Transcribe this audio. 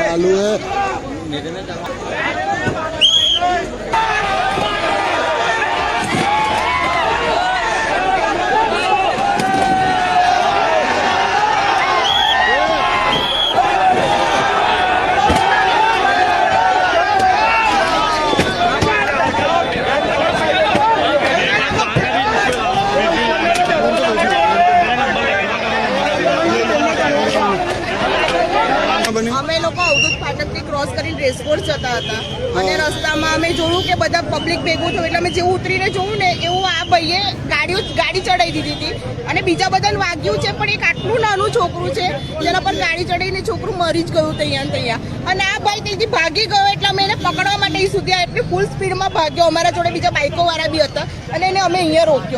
चालू है। અમે લોકો અવધૂત ફાટકથી ક્રોસ કરીને રેસકોર્સ જતા હતા અને રસ્તામાં અમે જોયું કે બધા પબ્લિક ભેગું થયું એટલે અમે જેવું ઉતરીને જોયું ને એવું આ ભાઈએ ગાડી ચડાવી દીધી હતી અને બીજા બધાને વાગ્યું છે, પણ એક આટલું નાનું છોકરું છે જેના પર ગાડી ચડાવીને છોકરું મરી જ ગયું ત્યાં અને આ ભાઈ ત્યાંથી ભાગી ગયો એટલે અમે એને પકડવા માટે અહીં સુધી એટલી ફૂલ સ્પીડમાં ભાગ્યો. અમારા જોડે બીજા બાઇકો વાળા બી હતા અને એને અમે અહીંયા રોક્યો.